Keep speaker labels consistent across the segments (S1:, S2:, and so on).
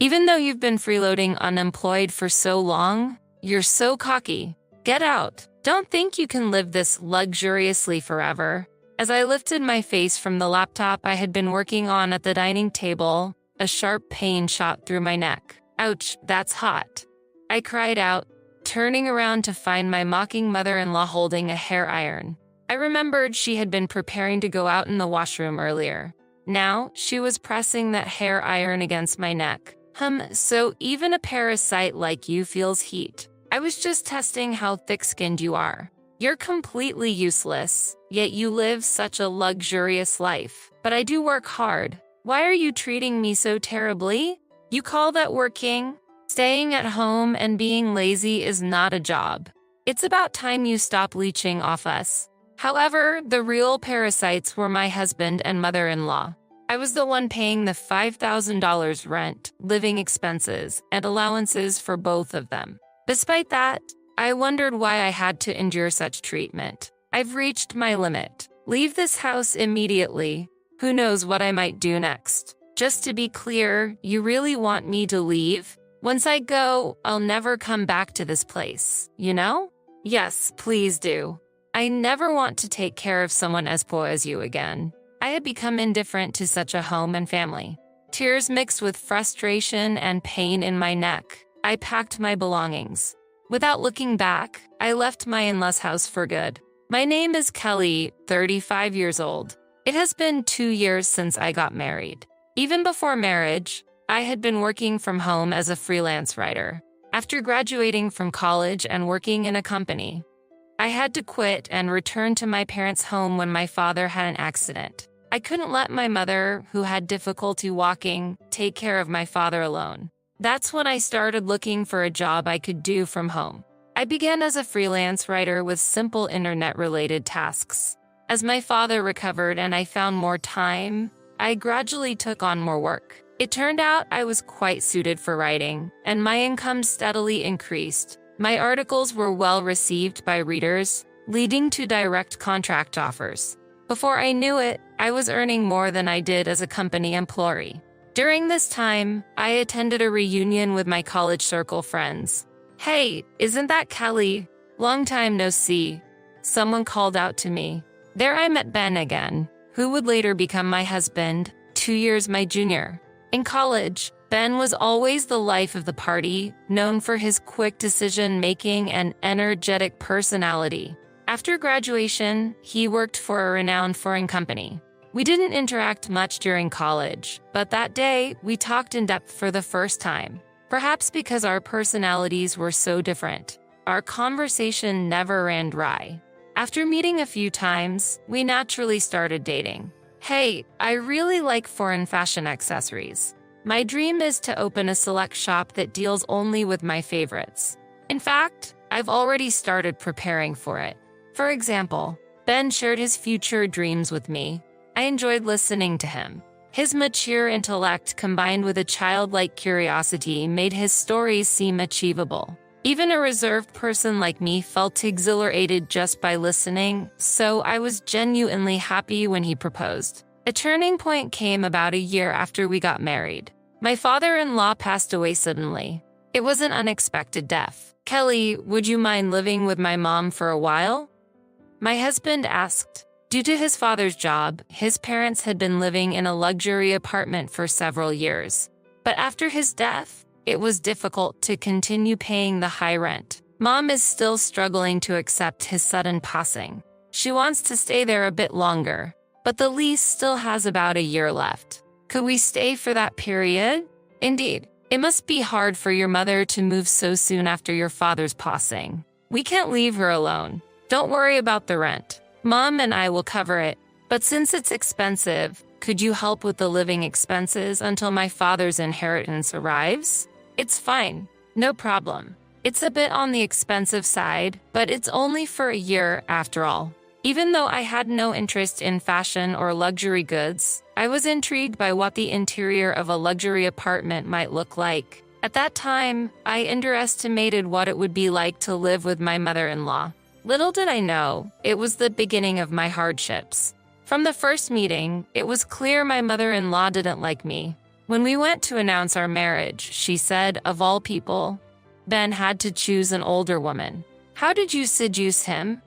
S1: Even though you've been freeloading unemployed for so long, you're so cocky. Get out. Don't think you can live this luxuriously forever. As I lifted my face from the laptop I had been working on at the dining table, a sharp pain shot through my neck. Ouch, that's hot. I cried out, turning around to find my mocking mother-in-law holding a hair iron. I remembered she had been preparing to go out in the washroom earlier. Now, she was pressing that hair iron against my neck. So even a parasite like you feels heat. I was just testing how thick-skinned you are. You're completely useless, yet you live such a luxurious life. But I do work hard. Why are you treating me so terribly? You call that working? Staying at home and being lazy is not a job. It's about time you stop leeching off us. However, the real parasites were my husband and mother-in-law. I was the one paying the $5,000 rent, living expenses, and allowances for both of them. Despite that, I wondered why I had to endure such treatment. I've reached my limit. Leave this house immediately. Who knows what I might do next? Just to be clear, you really want me to leave? Once I go, I'll never come back to this place, you know? Yes, please do. I never want to take care of someone as poor as you again. I had become indifferent to such a home and family. Tears mixed with frustration and pain in my neck. I packed my belongings. Without looking back, I left my in-laws' house for good. My name is Kelly, 35 years old. It has been 2 years since I got married. Even before marriage, I had been working from home as a freelance writer. After graduating from college and working in a company, I had to quit and return to my parents' home when my father had an accident. I couldn't let my mother, who had difficulty walking, take care of my father alone. That's when I started looking for a job I could do from home. I began as a freelance writer with simple internet-related tasks. As my father recovered and I found more time, I gradually took on more work. It turned out I was quite suited for writing, and my income steadily increased. My articles were well received by readers, leading to direct contract offers. Before I knew it, I was earning more than I did as a company employee. During this time, I attended a reunion with my college circle friends. "Hey, isn't that Kelly? Long time no see." Someone called out to me. There I met Ben again, who would later become my husband, 2 years my junior. In college, Ben was always the life of the party, known for his quick decision-making and energetic personality. After graduation, he worked for a renowned foreign company. We didn't interact much during college, but that day, we talked in depth for the first time. Perhaps because our personalities were so different, our conversation never ran dry. After meeting a few times, we naturally started dating. "Hey, I really like foreign fashion accessories. My dream is to open a select shop that deals only with my favorites. In fact, I've already started preparing for it." For example, Ben shared his future dreams with me. I enjoyed listening to him. His mature intellect combined with a childlike curiosity made his stories seem achievable. Even a reserved person like me felt exhilarated just by listening, so I was genuinely happy when he proposed. A turning point came about a year after we got married. My father-in-law passed away suddenly. It was an unexpected death. "Kelly, would you mind living with my mom for a while?" My husband asked. Due to his father's job, his parents had been living in a luxury apartment for several years. But after his death, it was difficult to continue paying the high rent. Mom is still struggling to accept his sudden passing. She wants to stay there a bit longer, but the lease still has about a year left. Could we stay for that period? Indeed. It must be hard for your mother to move so soon after your father's passing. We can't leave her alone. Don't worry about the rent. Mom and I will cover it. But since it's expensive, could you help with the living expenses until my father's inheritance arrives? It's fine. No problem. It's a bit on the expensive side, but it's only for a year after all. Even though I had no interest in fashion or luxury goods, I was intrigued by what the interior of a luxury apartment might look like. At that time, I underestimated what it would be like to live with my mother-in-law. Little did I know, it was the beginning of my hardships. From the first meeting, it was clear my mother-in-law didn't like me. When we went to announce our marriage, she said, of all people, Ben had to choose an older woman. How did you seduce him?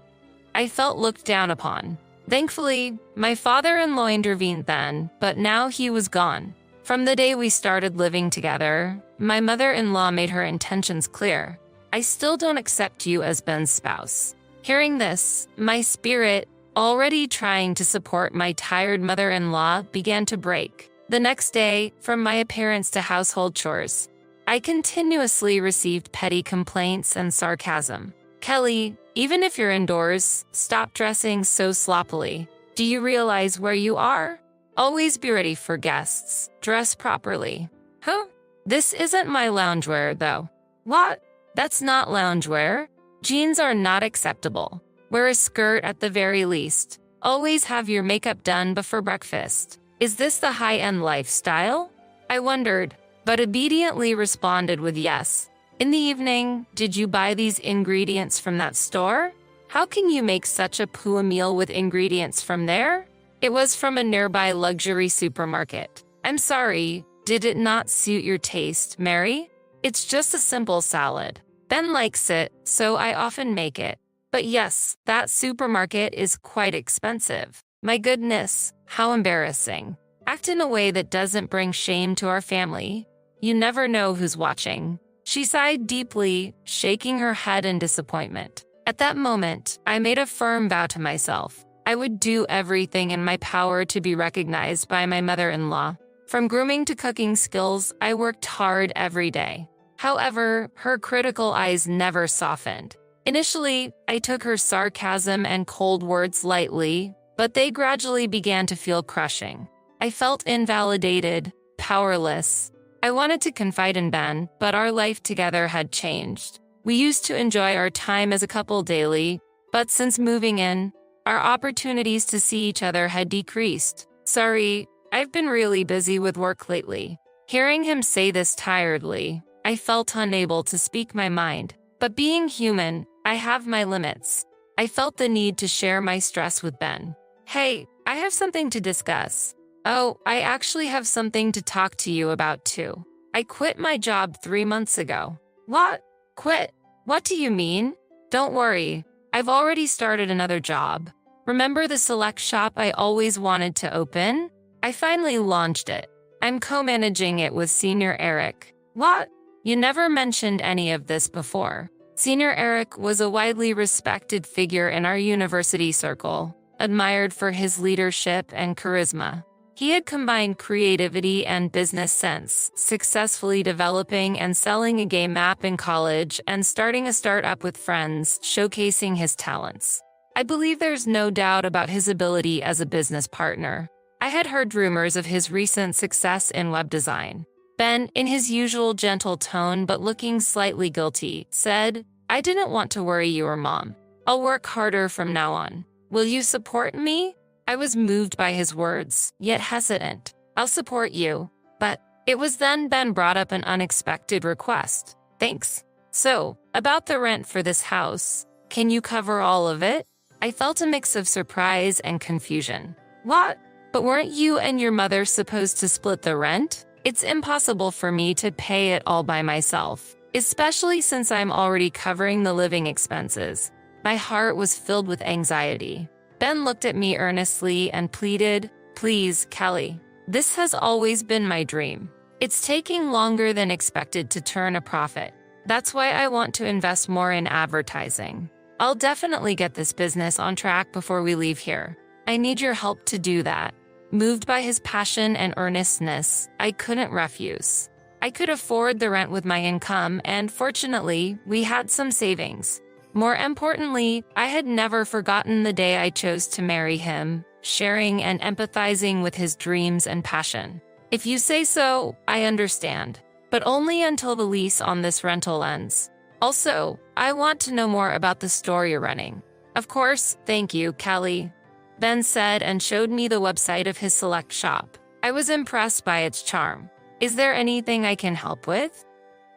S1: I felt looked down upon. Thankfully, my father-in-law intervened then, but now he was gone. From the day we started living together, my mother-in-law made her intentions clear. I still don't accept you as Ben's spouse. Hearing this, my spirit, already trying to support my tired mother-in-law, began to break. The next day, from my appearance to household chores, I continuously received petty complaints and sarcasm. Kelly, even if you're indoors, stop dressing so sloppily. Do you realize where you are? Always be ready for guests. Dress properly. Huh? This isn't my loungewear, though. What? That's not loungewear. Jeans are not acceptable. Wear a skirt at the very least. Always have your makeup done before breakfast. Is this the high-end lifestyle? I wondered, but obediently responded with yes. In the evening, did you buy these ingredients from that store? How can you make such a poor meal with ingredients from there? It was from a nearby luxury supermarket. I'm sorry, did it not suit your taste, Mary? It's just a simple salad. Ben likes it, so I often make it. But yes, that supermarket is quite expensive. My goodness, how embarrassing. Act in a way that doesn't bring shame to our family. You never know who's watching. She sighed deeply, shaking her head in disappointment. At that moment, I made a firm vow to myself. I would do everything in my power to be recognized by my mother-in-law. From grooming to cooking skills, I worked hard every day. However, her critical eyes never softened. Initially, I took her sarcasm and cold words lightly, but they gradually began to feel crushing. I felt invalidated, powerless. I wanted to confide in Ben, but our life together had changed. We used to enjoy our time as a couple daily, but since moving in, our opportunities to see each other had decreased. Sorry, I've been really busy with work lately. Hearing him say this tiredly, I felt unable to speak my mind. But being human, I have my limits. I felt the need to share my stress with Ben. Hey, I have something to discuss. Oh, I actually have something to talk to you about too. I quit my job 3 months ago. What? Quit? What do you mean? Don't worry, I've already started another job. Remember the select shop I always wanted to open? I finally launched it. I'm co-managing it with Senior Eric. What? You never mentioned any of this before. Senior Eric was a widely respected figure in our university circle, admired for his leadership and charisma. He had combined creativity and business sense, successfully developing and selling a game app in college and starting a startup with friends, showcasing his talents. I believe there's no doubt about his ability as a business partner. I had heard rumors of his recent success in web design. Ben, in his usual gentle tone but looking slightly guilty, said, I didn't want to worry you or Mom. I'll work harder from now on. Will you support me? I was moved by his words, yet hesitant. I'll support you. But it was then Ben brought up an unexpected request. Thanks. So, about the rent for this house, can you cover all of it? I felt a mix of surprise and confusion. What? But weren't you and your mother supposed to split the rent? It's impossible for me to pay it all by myself, especially since I'm already covering the living expenses. My heart was filled with anxiety. Ben looked at me earnestly and pleaded, Please, Kelly. This has always been my dream. It's taking longer than expected to turn a profit. That's why I want to invest more in advertising. I'll definitely get this business on track before we leave here. I need your help to do that. Moved by his passion and earnestness, I couldn't refuse. I could afford the rent with my income, and fortunately, we had some savings. More importantly, I had never forgotten the day I chose to marry him, sharing and empathizing with his dreams and passion. If you say so, I understand, but only until the lease on this rental ends. Also, I want to know more about the store you're running. Of course, thank you, Kelly, Ben said and showed me the website of his select shop. I was impressed by its charm. Is there anything I can help with?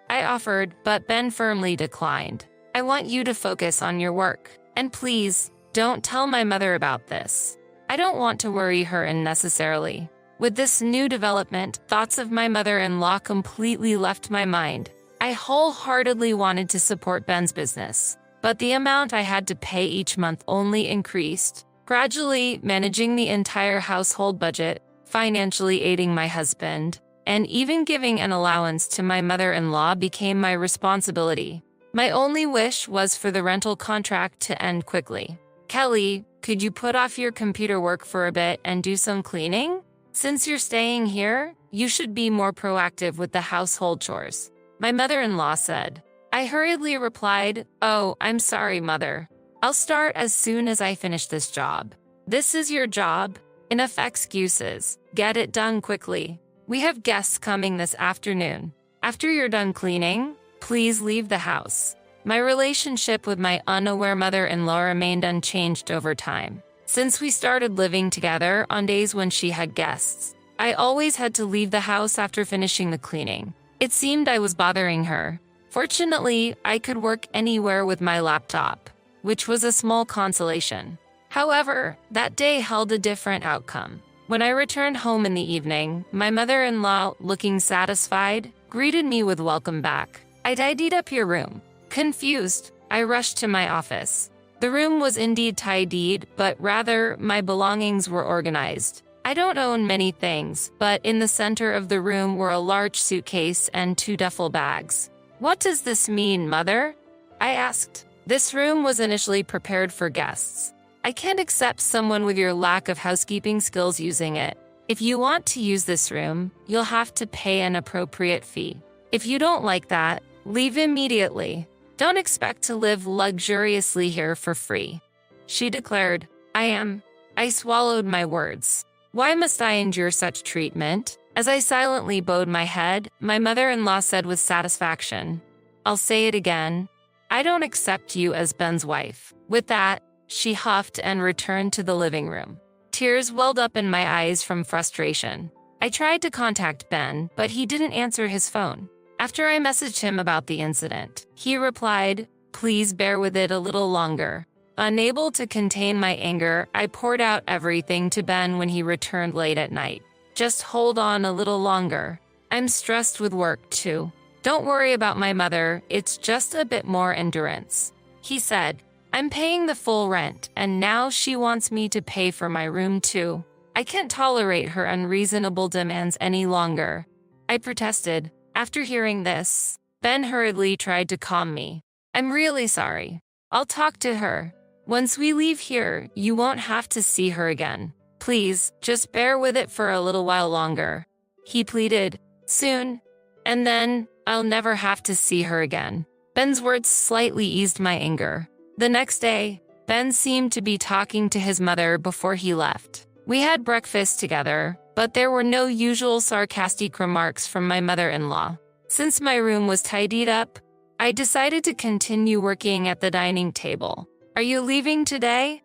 S1: I offered, but Ben firmly declined. I want you to focus on your work. And please, don't tell my mother about this. I don't want to worry her unnecessarily. With this new development, thoughts of my mother-in-law completely left my mind. I wholeheartedly wanted to support Ben's business, but the amount I had to pay each month only increased. Gradually, managing the entire household budget, financially aiding my husband, and even giving an allowance to my mother-in-law became my responsibility. My only wish was for the rental contract to end quickly. "Kelly, could you put off your computer work for a bit and do some cleaning? Since you're staying here, you should be more proactive with the household chores," my mother-in-law said. I hurriedly replied, "Oh, I'm sorry, Mother. I'll start as soon as I finish this job." "This is your job. Enough excuses. Get it done quickly. We have guests coming this afternoon. After you're done cleaning, please leave the house." My relationship with my unaware mother-in-law remained unchanged over time. Since we started living together on days when she had guests, I always had to leave the house after finishing the cleaning. It seemed I was bothering her. Fortunately, I could work anywhere with my laptop, which was a small consolation. However, that day held a different outcome. When I returned home in the evening, my mother-in-law, looking satisfied, greeted me with "Welcome back. I tidied up your room." Confused, I rushed to my office. The room was indeed tidied, but rather, my belongings were organized. I don't own many things, but in the center of the room were a large suitcase and 2 duffel bags. "What does this mean, Mother?" I asked. "This room was initially prepared for guests. I can't accept someone with your lack of housekeeping skills using it. If you want to use this room, you'll have to pay an appropriate fee. If you don't like that, leave immediately. Don't expect to live luxuriously here for free," she declared. I swallowed my words. Why must I endure such treatment? As I silently bowed my head, my mother-in-law said with satisfaction, "I'll say it again. I don't accept you as Ben's wife." With that, she huffed and returned to the living room. Tears welled up in my eyes from frustration. I tried to contact Ben, but he didn't answer his phone. After I messaged him about the incident, he replied, "Please bear with it a little longer." Unable to contain my anger, I poured out everything to Ben when he returned late at night. "Just hold on a little longer. I'm stressed with work too. Don't worry about my mother, it's just a bit more endurance," he said. "I'm paying the full rent, and now she wants me to pay for my room too. I can't tolerate her unreasonable demands any longer," I protested. After hearing this, Ben hurriedly tried to calm me. "I'm really sorry. I'll talk to her. Once we leave here, you won't have to see her again. Please, just bear with it for a little while longer," he pleaded. "Soon. And then, I'll never have to see her again." Ben's words slightly eased my anger. The next day, Ben seemed to be talking to his mother before he left. We had breakfast together, but there were no usual sarcastic remarks from my mother-in-law. Since my room was tidied up, I decided to continue working at the dining table. "Are you leaving today?"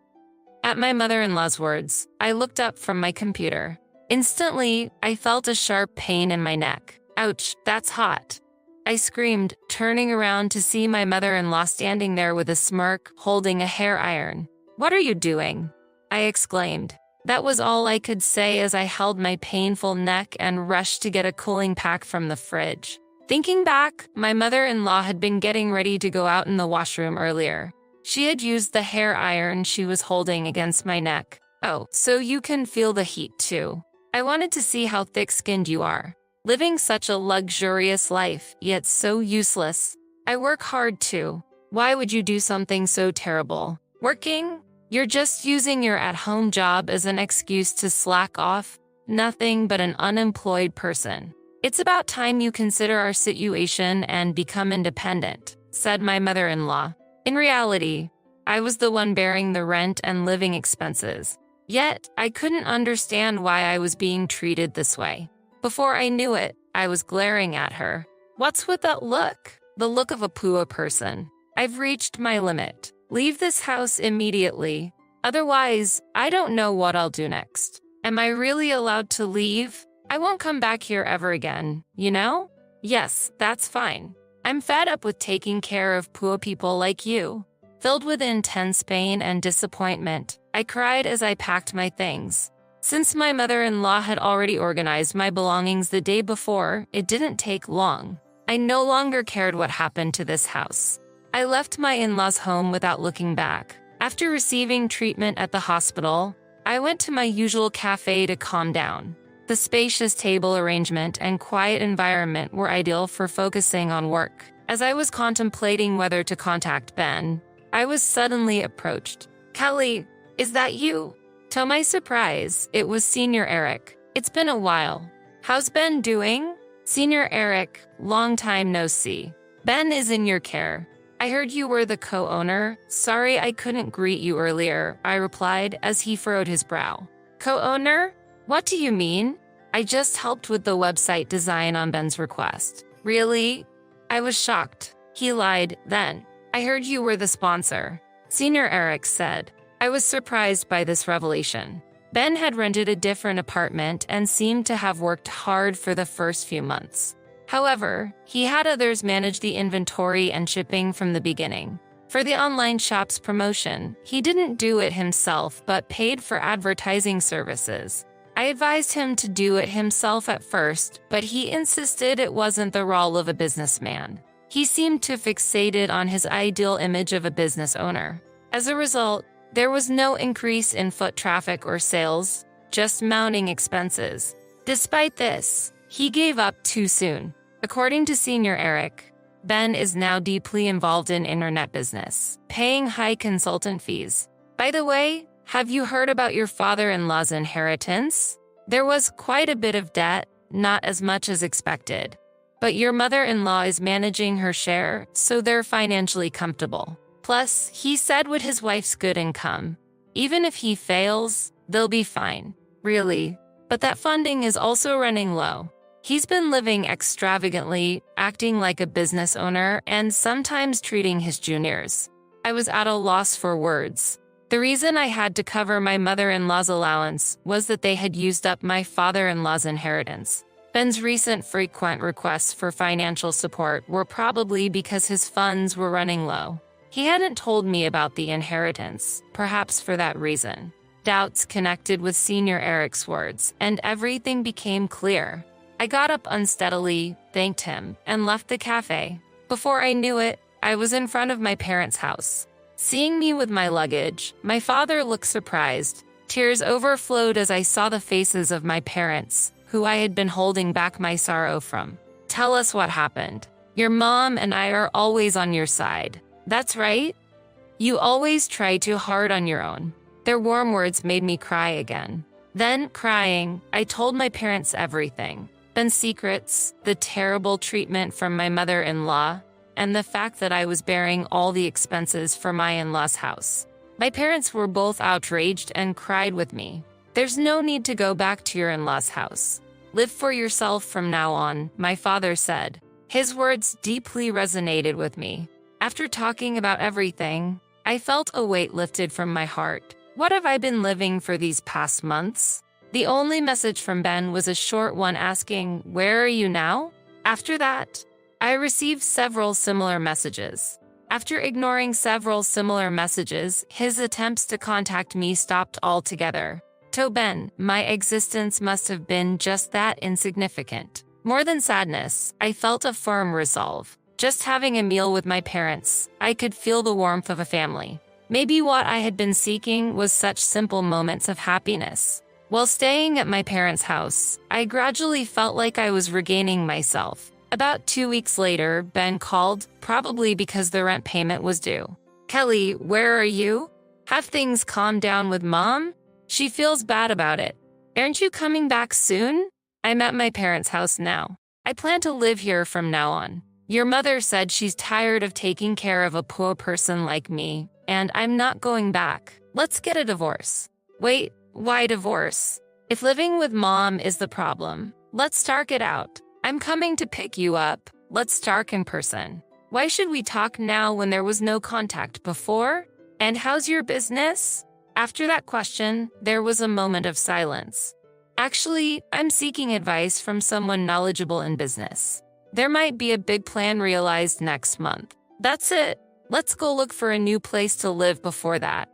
S1: At my mother-in-law's words, I looked up from my computer. Instantly, I felt a sharp pain in my neck. "Ouch, that's hot," I screamed, turning around to see my mother-in-law standing there with a smirk, holding a hair iron. "What are you doing?" I exclaimed. That was all I could say as I held my painful neck and rushed to get a cooling pack from the fridge. Thinking back, my mother-in-law had been getting ready to go out in the washroom earlier. She had used the hair iron she was holding against my neck. "Oh, so you can feel the heat too. I wanted to see how thick-skinned you are. Living such a luxurious life, yet so useless. I work hard too. Why would you do something so terrible? Working? You're just using your at-home job as an excuse to slack off. Nothing but an unemployed person. It's about time you consider our situation and become independent," said my mother-in-law. In reality, I was the one bearing the rent and living expenses. Yet, I couldn't understand why I was being treated this way. Before I knew it, I was glaring at her. "What's with that look? The look of a poor person. I've reached my limit. Leave this house immediately. Otherwise, I don't know what I'll do next. Am I really allowed to leave? I won't come back here ever again, you know? Yes, that's fine. I'm fed up with taking care of poor people like you." Filled with intense pain and disappointment, I cried as I packed my things. Since my mother-in-law had already organized my belongings the day before, it didn't take long. I no longer cared what happened to this house. I left my in-laws' home without looking back. After receiving treatment at the hospital, I went to my usual cafe to calm down. The spacious table arrangement and quiet environment were ideal for focusing on work. As I was contemplating whether to contact Ben, I was suddenly approached. "Kelly, is that you?" To my surprise, it was Senior Eric. "It's been a while. How's Ben doing?" "Senior Eric, long time no see. Ben is in your care. I heard you were the co-owner. Sorry I couldn't greet you earlier," I replied as he furrowed his brow. "Co-owner? What do you mean?" "I just helped with the website design on Ben's request." "Really?" I was shocked. He lied. "Then, I heard you were the sponsor," Senior Eric said. I was surprised by this revelation. Ben had rented a different apartment and seemed to have worked hard for the first few months. However, he had others manage the inventory and shipping from the beginning. For the online shop's promotion, he didn't do it himself but paid for advertising services. I advised him to do it himself at first, but he insisted it wasn't the role of a businessman. He seemed too fixated on his ideal image of a business owner. As a result, there was no increase in foot traffic or sales, just mounting expenses. Despite this, he gave up too soon. According to Senior Eric, Ben is now deeply involved in internet business, paying high consultant fees. "By the way, have you heard about your father-in-law's inheritance? There was quite a bit of debt, not as much as expected. But your mother-in-law is managing her share, so they're financially comfortable. Plus, he said with his wife's good income, even if he fails, they'll be fine." "Really? But that funding is also running low. He's been living extravagantly, acting like a business owner, and sometimes treating his juniors." I was at a loss for words. The reason I had to cover my mother-in-law's allowance was that they had used up my father-in-law's inheritance. Ben's recent frequent requests for financial support were probably because his funds were running low. He hadn't told me about the inheritance, perhaps for that reason. Doubts connected with Senior Eric's words, and everything became clear. I got up unsteadily, thanked him, and left the cafe. Before I knew it, I was in front of my parents' house. Seeing me with my luggage, my father looked surprised. Tears overflowed as I saw the faces of my parents, who I had been holding back my sorrow from. "Tell us what happened. Your mom and I are always on your side." "That's right. You always try too hard on your own." Their warm words made me cry again. Then, crying, I told my parents everything. Ben's secrets, the terrible treatment from my mother-in-law, and the fact that I was bearing all the expenses for my in-laws' house. My parents were both outraged and cried with me. "There's no need to go back to your in-laws' house. Live for yourself from now on," my father said. His words deeply resonated with me. After talking about everything, I felt a weight lifted from my heart. What have I been living for these past months? The only message from Ben was a short one asking, "Where are you now?" After that, I received several similar messages. After ignoring several similar messages, his attempts to contact me stopped altogether. To Ben, my existence must have been just that insignificant. More than sadness, I felt a firm resolve. Just having a meal with my parents, I could feel the warmth of a family. Maybe what I had been seeking was such simple moments of happiness. While staying at my parents' house, I gradually felt like I was regaining myself. About 2 weeks later, Ben called, probably because the rent payment was due. "Kelly, where are you? Have things calmed down with Mom? She feels bad about it. Aren't you coming back soon?" "I'm at my parents' house now. I plan to live here from now on. Your mother said she's tired of taking care of a poor person like me, and I'm not going back. Let's get a divorce." "Wait, why divorce? If living with Mom is the problem, let's talk it out. I'm coming to pick you up. Let's talk in person. Why should we talk now when there was no contact before? And how's your business?" After that question, there was a moment of silence. "Actually, I'm seeking advice from someone knowledgeable in business. There might be a big plan realized next month. That's it. Let's go look for a new place to live before that."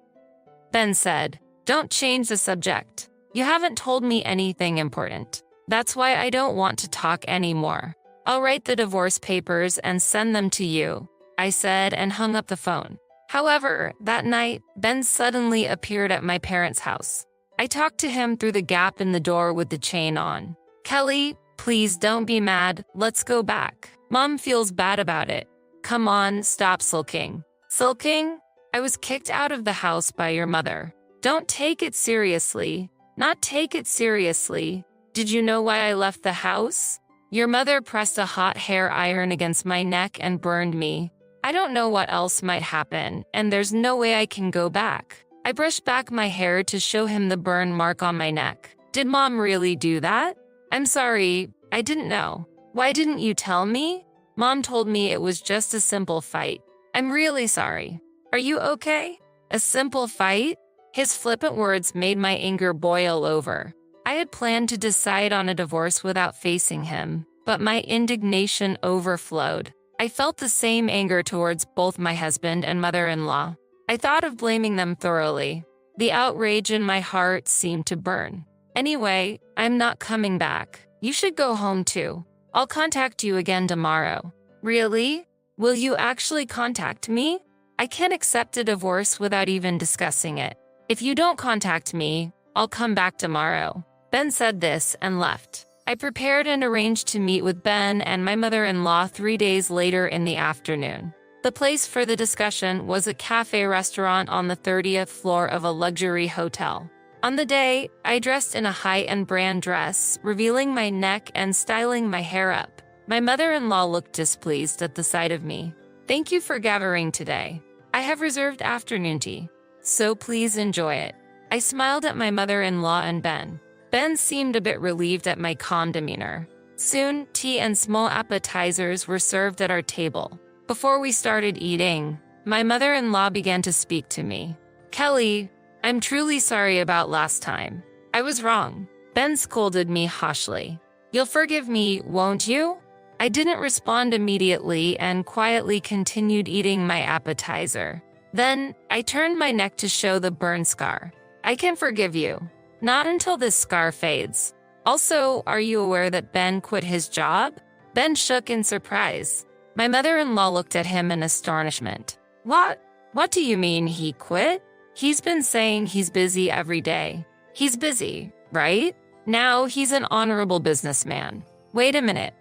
S1: Ben said, "Don't change the subject. You haven't told me anything important. That's why I don't want to talk anymore. I'll write the divorce papers and send them to you, I said and hung up the phone. However, that night, Ben suddenly appeared at my parents' house. I talked to him through the gap in the door with the chain on. Kelly, please don't be mad. Let's go back. Mom feels bad about it. Come on, stop sulking. Sulking? I was kicked out of the house by your mother. Don't take it seriously. Not take it seriously. Did you know why I left the house? Your mother pressed a hot hair iron against my neck and burned me. I don't know what else might happen, and there's no way I can go back. I brushed back my hair to show him the burn mark on my neck. Did Mom really do that? I'm sorry, I didn't know. Why didn't you tell me? Mom told me it was just a simple fight. I'm really sorry. Are you okay? A simple fight? His flippant words made my anger boil over. I had planned to decide on a divorce without facing him, but my indignation overflowed. I felt the same anger towards both my husband and mother-in-law. I thought of blaming them thoroughly. The outrage in my heart seemed to burn. Anyway, I'm not coming back. You should go home too. I'll contact you again tomorrow. Really? Will you actually contact me? I can't accept a divorce without even discussing it. If you don't contact me, I'll come back tomorrow. Ben said this and left. I prepared and arranged to meet with Ben and my mother-in-law 3 days later in the afternoon. The place for the discussion was a cafe restaurant on the 30th floor of a luxury hotel. On the day, I dressed in a high-end brand dress, revealing my neck and styling my hair up. My mother-in-law looked displeased at the sight of me. Thank you for gathering today. I have reserved afternoon tea, so please enjoy it. I smiled at my mother-in-law and Ben. Ben seemed a bit relieved at my calm demeanor. Soon, tea and small appetizers were served at our table. Before we started eating, my mother-in-law began to speak to me. Kelly, I'm truly sorry about last time. I was wrong. Ben scolded me harshly. You'll forgive me, won't you? I didn't respond immediately and quietly continued eating my appetizer. Then, I turned my neck to show the burn scar. I can forgive you. Not until this scar fades. Also, are you aware that Ben quit his job? Ben shook in surprise. My mother-in-law looked at him in astonishment. What? What do you mean he quit? He's been saying he's busy every day. He's busy, right? Now he's an honorable businessman. Wait a minute.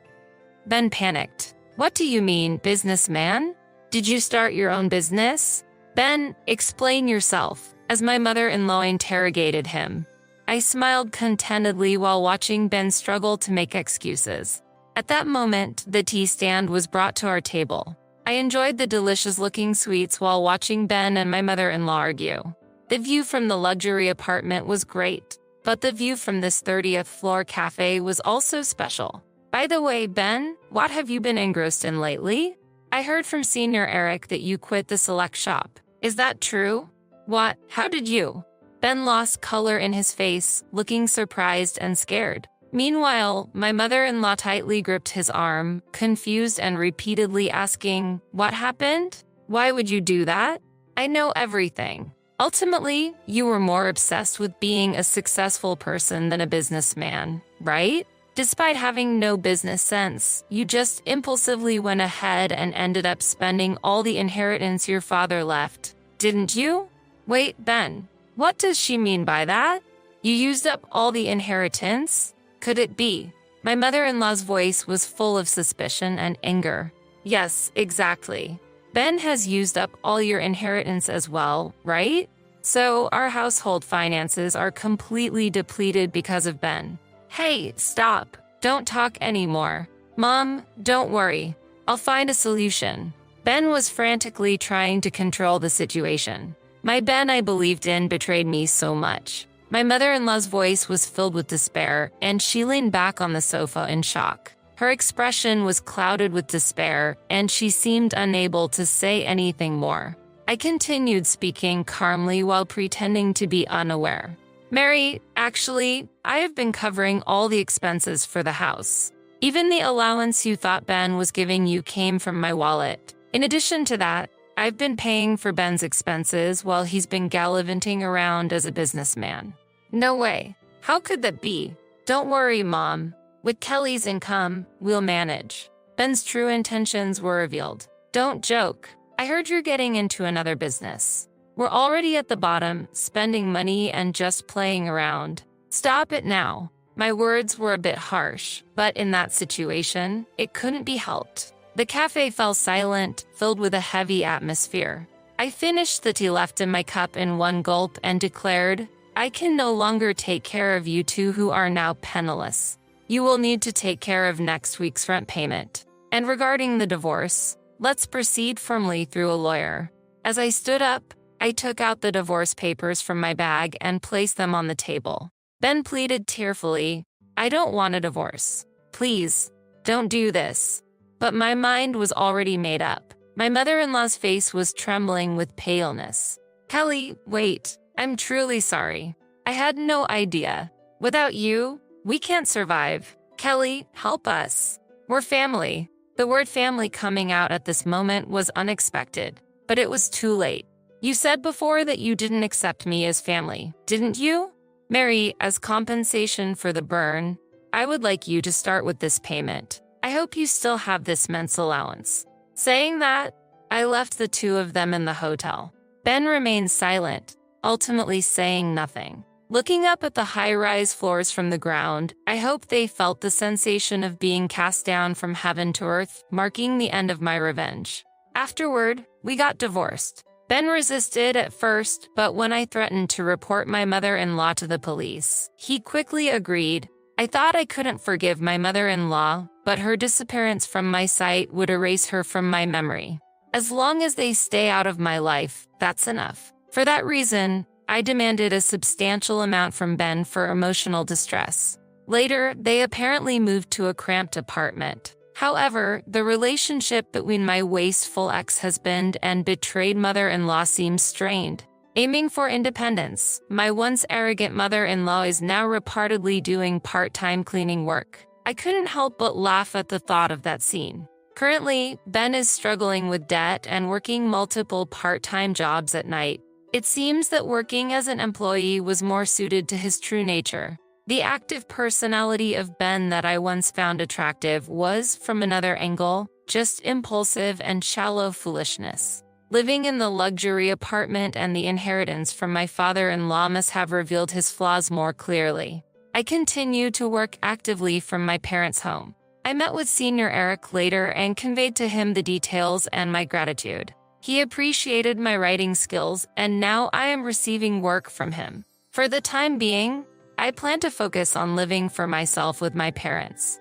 S1: Ben panicked. What do you mean, businessman? Did you start your own business? Ben, explain yourself, as my mother-in-law interrogated him. I smiled contentedly while watching Ben struggle to make excuses. At that moment, the tea stand was brought to our table. I enjoyed the delicious-looking sweets while watching Ben and my mother-in-law argue. The view from the luxury apartment was great, but the view from this 30th floor cafe was also special. By the way, Ben, what have you been engrossed in lately? I heard from Senior Eric that you quit the select shop. Is that true? What? How did you? Ben lost color in his face, looking surprised and scared. Meanwhile, my mother-in-law tightly gripped his arm, confused and repeatedly asking, What happened? Why would you do that? I know everything. Ultimately, you were more obsessed with being a successful person than a businessman, right? Despite having no business sense, you just impulsively went ahead and ended up spending all the inheritance your father left, didn't you? Wait, Ben, what does she mean by that? You used up all the inheritance? Could it be? My mother-in-law's voice was full of suspicion and anger. Yes, exactly. Ben has used up all your inheritance as well, right? So our household finances are completely depleted because of Ben. Hey, stop. Don't talk anymore. Mom, don't worry. I'll find a solution. Ben was frantically trying to control the situation. My Ben I believed in betrayed me so much. My mother-in-law's voice was filled with despair, and she leaned back on the sofa in shock. Her expression was clouded with despair, and she seemed unable to say anything more. I continued speaking calmly while pretending to be unaware. Mary, actually, I have been covering all the expenses for the house. Even the allowance you thought Ben was giving you came from my wallet. In addition to that, I've been paying for Ben's expenses while he's been gallivanting around as a businessman. No way. How could that be? Don't worry, Mom. With Kelly's income, we'll manage. Ben's true intentions were revealed. Don't joke. I heard you're getting into another business. We're already at the bottom, spending money and just playing around. Stop it now. My words were a bit harsh, but in that situation, it couldn't be helped. The cafe fell silent, filled with a heavy atmosphere. I finished the tea left in my cup in one gulp and declared, I can no longer take care of you two who are now penniless. You will need to take care of next week's rent payment. And regarding the divorce, let's proceed formally through a lawyer. As I stood up, I took out the divorce papers from my bag and placed them on the table. Ben pleaded tearfully, I don't want a divorce. Please, don't do this. But my mind was already made up. My mother-in-law's face was trembling with paleness. Kelly, wait, I'm truly sorry. I had no idea. Without you, we can't survive. Kelly, help us. We're family. The word family coming out at this moment was unexpected, but it was too late. You said before that you didn't accept me as family, didn't you? Mary, as compensation for the burn, I would like you to start with this payment. I hope you still have this men's allowance. Saying that, I left the two of them in the hotel. Ben remained silent, ultimately saying nothing. Looking up at the high-rise floors from the ground, I hope they felt the sensation of being cast down from heaven to earth, marking the end of my revenge. Afterward, we got divorced. Ben resisted at first, but when I threatened to report my mother-in-law to the police, he quickly agreed. I thought I couldn't forgive my mother-in-law, but her disappearance from my sight would erase her from my memory. As long as they stay out of my life, that's enough. For that reason, I demanded a substantial amount from Ben for emotional distress. Later, they apparently moved to a cramped apartment. However, the relationship between my wasteful ex-husband and betrayed mother-in-law seems strained. Aiming for independence, my once arrogant mother-in-law is now reportedly doing part-time cleaning work. I couldn't help but laugh at the thought of that scene. Currently, Ben is struggling with debt and working multiple part-time jobs at night. It seems that working as an employee was more suited to his true nature. The active personality of Ben that I once found attractive was, from another angle, just impulsive and shallow foolishness. Living in the luxury apartment and the inheritance from my father-in-law must have revealed his flaws more clearly. I continue to work actively from my parents' home. I met with Senior Eric later and conveyed to him the details and my gratitude. He appreciated my writing skills, and now I am receiving work from him. For the time being, I plan to focus on living for myself with my parents.